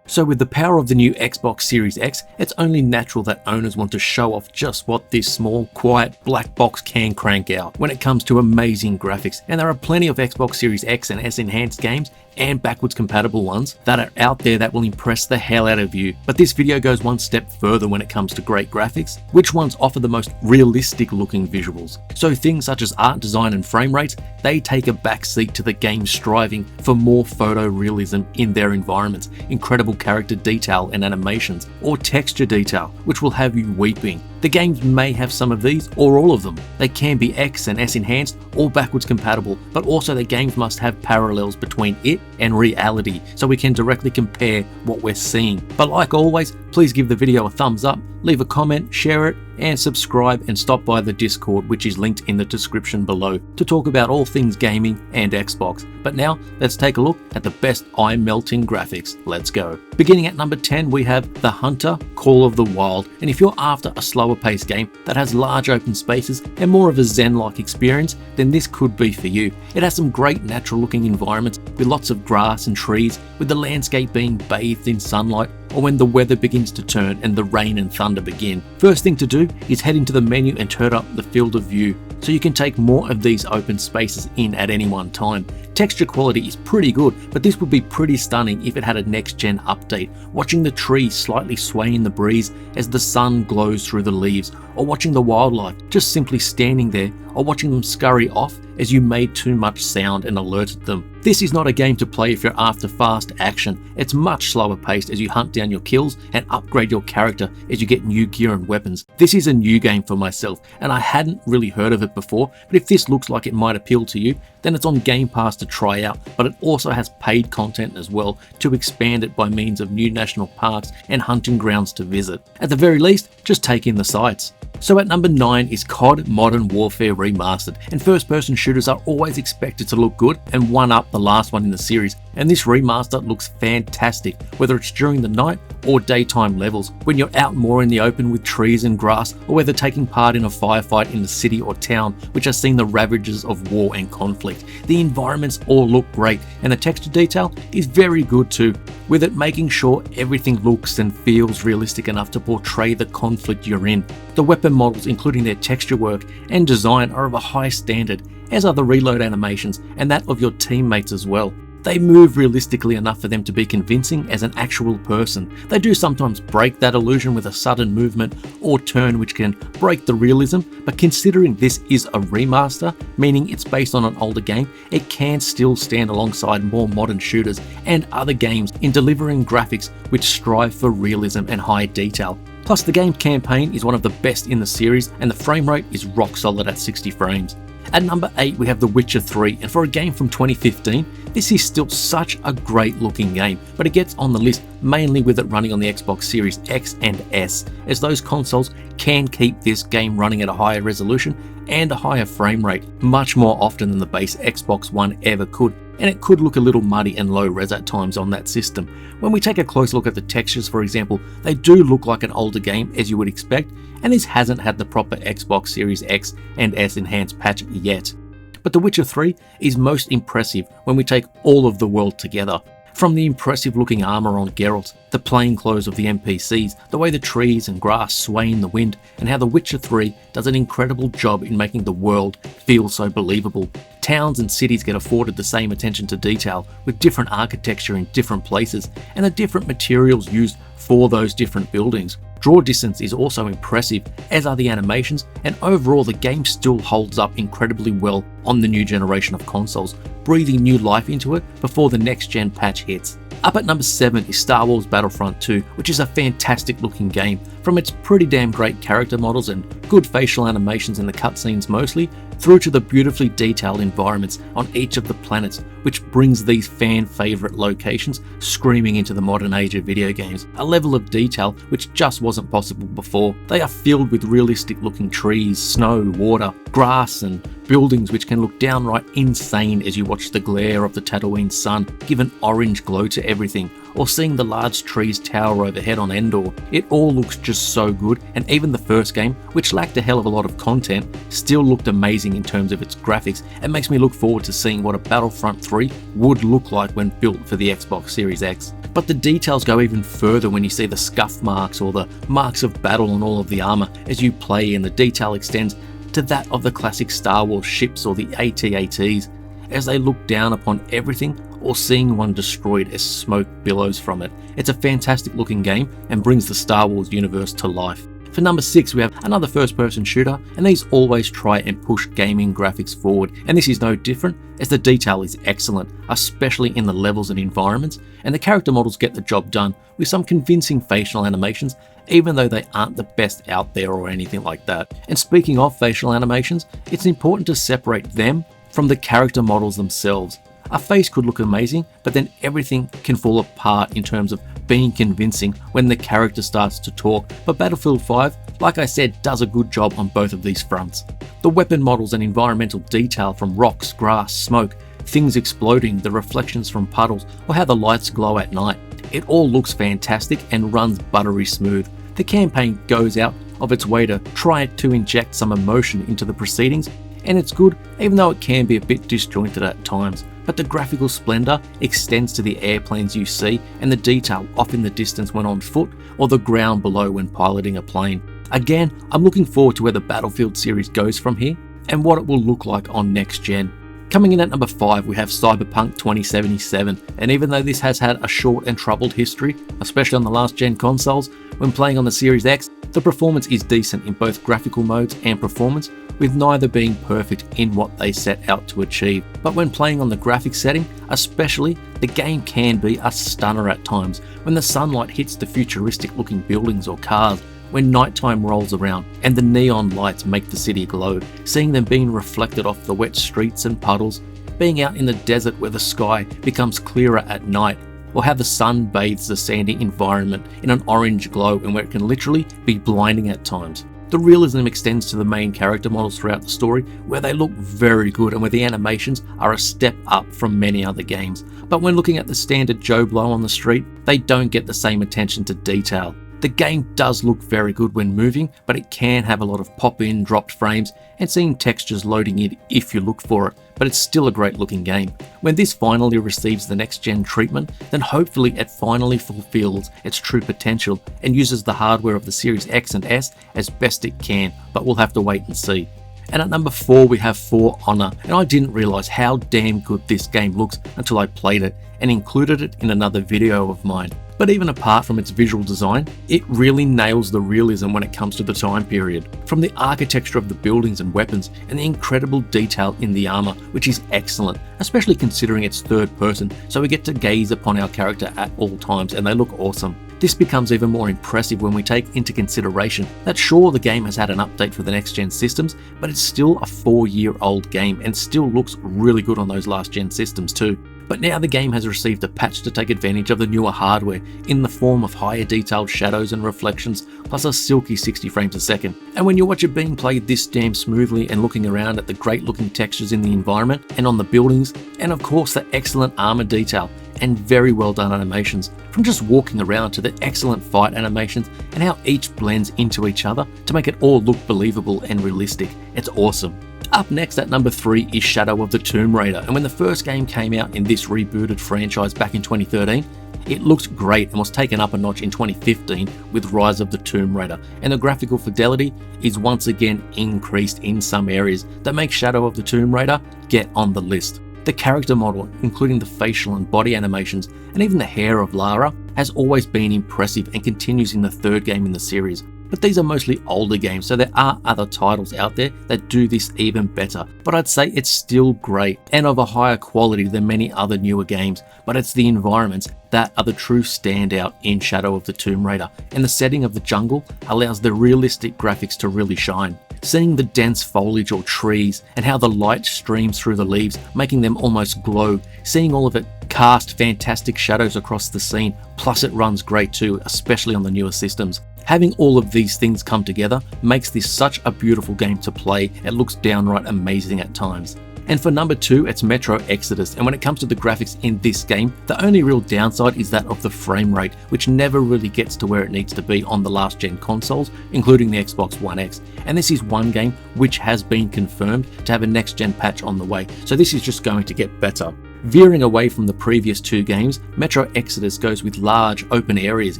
So with the power of the new Xbox Series X, it's only natural that owners want to show off just what this small, quiet black box can crank out when it comes to amazing graphics. And there are plenty of Xbox Series X and S enhanced games and backwards compatible ones that are out there that will impress the hell out of you. But this video goes one step further when it comes to great graphics, which ones offer the most realistic looking visuals. So things such as art design and frame rates, they take a backseat to the game striving for more photorealism in their environments, incredible character detail and animations, or texture detail, which will have you weeping. The games may have some of these or all of them. They can be X and S enhanced or backwards compatible, but also the games must have parallels between it and reality so we can directly compare what we're seeing. But like always, please give the video a thumbs up, leave a comment, share it, and subscribe, and stop by the Discord, which is linked in the description below, to talk about all things gaming and Xbox. But now let's take a look at the best eye-melting graphics. Let's go. Beginning at number 10, we have The Hunter: Call of the Wild. And if you're after a slower paced game that has large open spaces and more of a zen-like experience, then this could be for you. It has some great natural looking environments with lots of grass and trees, with the landscape being bathed in sunlight, or when the weather begins to turn and the rain and thunder begin. First thing to do is head into the menu and turn up the field of view so you can take more of these open spaces in at any one time. Texture quality is pretty good, but this would be pretty stunning if it had a next-gen update. Watching the trees slightly sway in the breeze as the sun glows through the leaves, or watching the wildlife just simply standing there, or watching them scurry off as you made too much sound and alerted them. This is not a game to play if you're after fast action. It's much slower paced as you hunt down your kills and upgrade your character as you get new gear and weapons. This is a new game for myself and I hadn't really heard of it before, but if this looks like it might appeal to you, then it's on Game Pass to try out, but it also has paid content as well to expand it by means of new national parks and hunting grounds to visit. At the very least, just take in the sights. So at number 9 is COD Modern Warfare Remastered, and first-person shooters are always expected to look good and one-up the last one in the series, and this remaster looks fantastic, whether it's during the night or daytime levels, when you're out more in the open with trees and grass, or whether taking part in a firefight in the city or town which has seen the ravages of war and conflict. The environments all look great, and the texture detail is very good too, with it making sure everything looks and feels realistic enough to portray the conflict you're in. The weapon models, including their texture work and design, are of a high standard, as are the reload animations and that of your teammates as well. They move realistically enough for them to be convincing as an actual person. They do sometimes break that illusion with a sudden movement or turn which can break the realism, but considering this is a remaster, meaning it's based on an older game, it can still stand alongside more modern shooters and other games in delivering graphics which strive for realism and high detail. Plus, the game's campaign is one of the best in the series and the frame rate is rock solid at 60 frames. At number 8 we have The Witcher 3, and for a game from 2015, this is still such a great looking game, but it gets on the list mainly with it running on the Xbox Series X and S, as those consoles can keep this game running at a higher resolution and a higher frame rate much more often than the base Xbox One ever could, and it could look a little muddy and low res at times on that system. When we take a close look at the textures, for example, they do look like an older game as you would expect, and this hasn't had the proper Xbox Series X and S enhanced patch yet. But The Witcher 3 is most impressive when we take all of the world together. From the impressive looking armor on Geralt, the plain clothes of the NPCs, the way the trees and grass sway in the wind, and how The Witcher 3 does an incredible job in making the world feel so believable. Towns and cities get afforded the same attention to detail, with different architecture in different places, and the different materials used for those different buildings. Draw distance is also impressive, as are the animations, and overall the game still holds up incredibly well on the new generation of consoles, breathing new life into it before the next gen patch hits. Up at number 7 is Star Wars Battlefront 2, which is a fantastic looking game. From its pretty damn great character models and good facial animations in the cutscenes mostly, through to the beautifully detailed environments on each of the planets, which brings these fan favourite locations screaming into the modern age of video games. A level of detail which just wasn't possible before. They are filled with realistic looking trees, snow, water, grass and buildings which can look downright insane as you watch the glare of the Tatooine sun give an orange glow to everything, or seeing the large trees tower overhead on Endor. It all looks just so good, and even the first game, which lacked a hell of a lot of content, still looked amazing in terms of its graphics and makes me look forward to seeing what a Battlefront 3 would look like when built for the Xbox Series X. But the details go even further when you see the scuff marks or the marks of battle on all of the armor as you play, and the detail extends to that of the classic Star Wars ships or the AT-ATs as they look down upon everything, or seeing one destroyed as smoke billows from it. It's a fantastic looking game and brings the Star Wars universe to life. For number 6, we have another first-person shooter, and these always try and push gaming graphics forward, and this is no different, as the detail is excellent, especially in the levels and environments, and the character models get the job done with some convincing facial animations, even though they aren't the best out there or anything like that. And speaking of facial animations, it's important to separate them from the character models themselves. A face could look amazing, but then everything can fall apart in terms of being convincing when the character starts to talk. But Battlefield 5, like I said, does a good job on both of these fronts. The weapon models and environmental detail from rocks, grass, smoke, things exploding, the reflections from puddles, or how the lights glow at night. It all looks fantastic and runs buttery smooth. The campaign goes out of its way to try to inject some emotion into the proceedings, and it's good, even though it can be a bit disjointed at times. But the graphical splendor extends to the airplanes you see and the detail off in the distance when on foot, or the ground below when piloting a plane. Again, I'm looking forward to where the Battlefield series goes from here and what it will look like on next gen. Coming in at number 5, we have CYBERPUNK 2077, and even though this has had a short and troubled history, especially on the last gen consoles, when playing on the Series X, the performance is decent in both graphical modes and performance, with neither being perfect in what they set out to achieve. But when playing on the graphics setting, especially, the game can be a stunner at times when the sunlight hits the futuristic looking buildings or cars, when nighttime rolls around and the neon lights make the city glow, seeing them being reflected off the wet streets and puddles, being out in the desert where the sky becomes clearer at night, or how the sun bathes the sandy environment in an orange glow and where it can literally be blinding at times. The realism extends to the main character models throughout the story, where they look very good and where the animations are a step up from many other games. But when looking at the standard Joe Blow on the street, they don't get the same attention to detail. The game does look very good when moving, but it can have a lot of pop-in, dropped frames, and seeing textures loading in if you look for it, but it's still a great looking game. When this finally receives the next gen treatment, then hopefully it finally fulfills its true potential and uses the hardware of the Series X and S as best it can, but we'll have to wait and see. And at number 4, we have For Honor, and I didn't realise how damn good this game looks until I played it and included it in another video of mine. But even apart from its visual design, it really nails the realism when it comes to the time period. From the architecture of the buildings and weapons, and the incredible detail in the armor, which is excellent, especially considering it's third person, so we get to gaze upon our character at all times and they look awesome. This becomes even more impressive when we take into consideration that sure, the game has had an update for the next gen systems, but it's still a 4-year-old game and still looks really good on those last gen systems too. But now the game has received a patch to take advantage of the newer hardware in the form of higher detailed shadows and reflections, plus a silky 60 frames a second. And when you watch it being played this damn smoothly and looking around at the great looking textures in the environment and on the buildings, and of course the excellent armor detail and very well done animations, from just walking around to the excellent fight animations and how each blends into each other to make it all look believable and realistic, it's awesome. Up next at number 3 is Shadow of the Tomb Raider, and when the first game came out in this rebooted franchise back in 2013, it looked great and was taken up a notch in 2015 with Rise of the Tomb Raider, and the graphical fidelity is once again increased in some areas that make Shadow of the Tomb Raider get on the list. The character model, including the facial and body animations, and even the hair of Lara, has always been impressive and continues in the third game in the series. But these are mostly older games, so there are other titles out there that do this even better. But I'd say it's still great and of a higher quality than many other newer games, but it's the environments that are the true standout in Shadow of the Tomb Raider, and the setting of the jungle allows the realistic graphics to really shine. Seeing the dense foliage or trees and how the light streams through the leaves, making them almost glow, seeing all of it cast fantastic shadows across the scene, plus it runs great too, especially on the newer systems. Having all of these things come together makes this such a beautiful game to play. It looks downright amazing at times. And for number 2, it's Metro Exodus, and when it comes to the graphics in this game, the only real downside is that of the frame rate, which never really gets to where it needs to be on the last gen consoles, including the Xbox One X. And this is one game which has been confirmed to have a next gen patch on the way, so this is just going to get better. Veering away from the previous 2 games, Metro Exodus goes with large open areas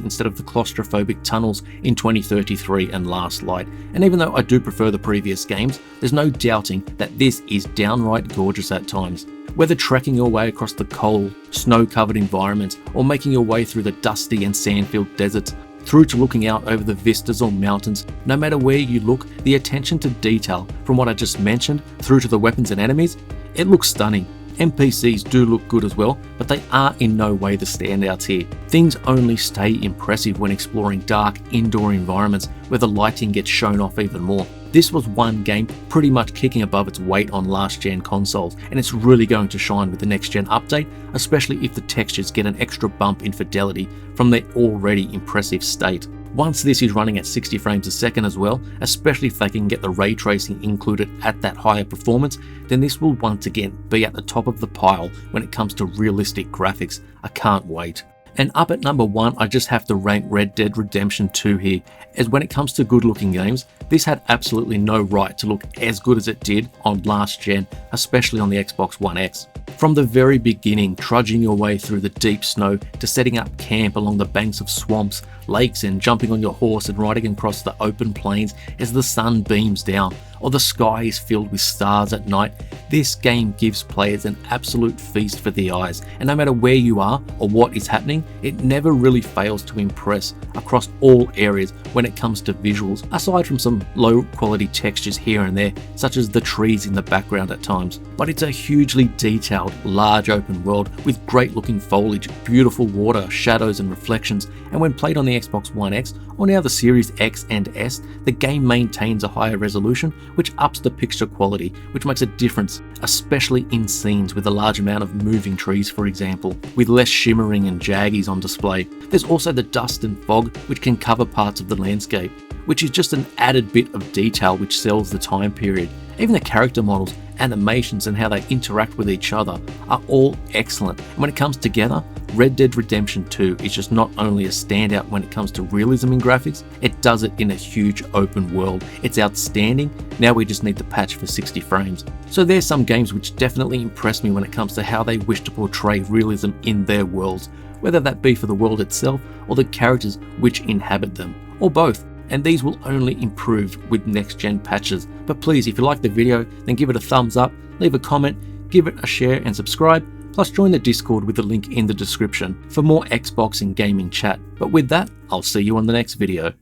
instead of the claustrophobic tunnels in 2033 and Last Light. And even though I do prefer the previous games, there's no doubting that this is downright gorgeous at times. Whether trekking your way across the cold, snow-covered environments, or making your way through the dusty and sand-filled deserts, through to looking out over the vistas or mountains, no matter where you look, the attention to detail from what I just mentioned through to the weapons and enemies, it looks stunning. NPCs do look good as well, but they are in no way the standouts here. Things only stay impressive when exploring dark indoor environments where the lighting gets shown off even more. This was one game pretty much kicking above its weight on last gen consoles, and it's really going to shine with the next gen update, especially if the textures get an extra bump in fidelity from their already impressive state. Once this is running at 60 frames a second as well, especially if they can get the ray tracing included at that higher performance, then this will once again be at the top of the pile when it comes to realistic graphics. I can't wait. And up at number 1, I just have to rank Red Dead Redemption 2 here, as when it comes to good looking games, this had absolutely no right to look as good as it did on last gen, especially on the Xbox One X. From the very beginning, trudging your way through the deep snow to setting up camp along the banks of swamps, lakes, and jumping on your horse and riding across the open plains as the sun beams down, or the sky is filled with stars at night, this game gives players an absolute feast for the eyes, and no matter where you are or what is happening, it never really fails to impress across all areas when it comes to visuals, aside from some low quality textures here and there, such as the trees in the background at times. But it's a hugely detailed, large open world with great looking foliage, beautiful water, shadows and reflections, and when played on the Xbox One X or now the Series X and S, the game maintains a higher resolution which ups the picture quality, which makes a difference, especially in scenes with a large amount of moving trees, for example, with less shimmering and jaggies on display. There's also the dust and fog which can cover parts of the landscape, which is just an added bit of detail which sells the time period. Even the character models, animations and how they interact with each other are all excellent. And when it comes together, Red Dead Redemption 2 is just not only a standout when it comes to realism in graphics, it does it in a huge open world. It's outstanding. Now we just need the patch for 60 frames. So there's some games which definitely impress me when it comes to how they wish to portray realism in their worlds, whether that be for the world itself or the characters which inhabit them, or both. And these will only improve with next gen patches. But please, if you like the video, then give it a thumbs up, leave a comment, give it a share and subscribe, plus join the Discord with the link in the description for more Xbox and gaming chat. But with that, I'll see you on the next video.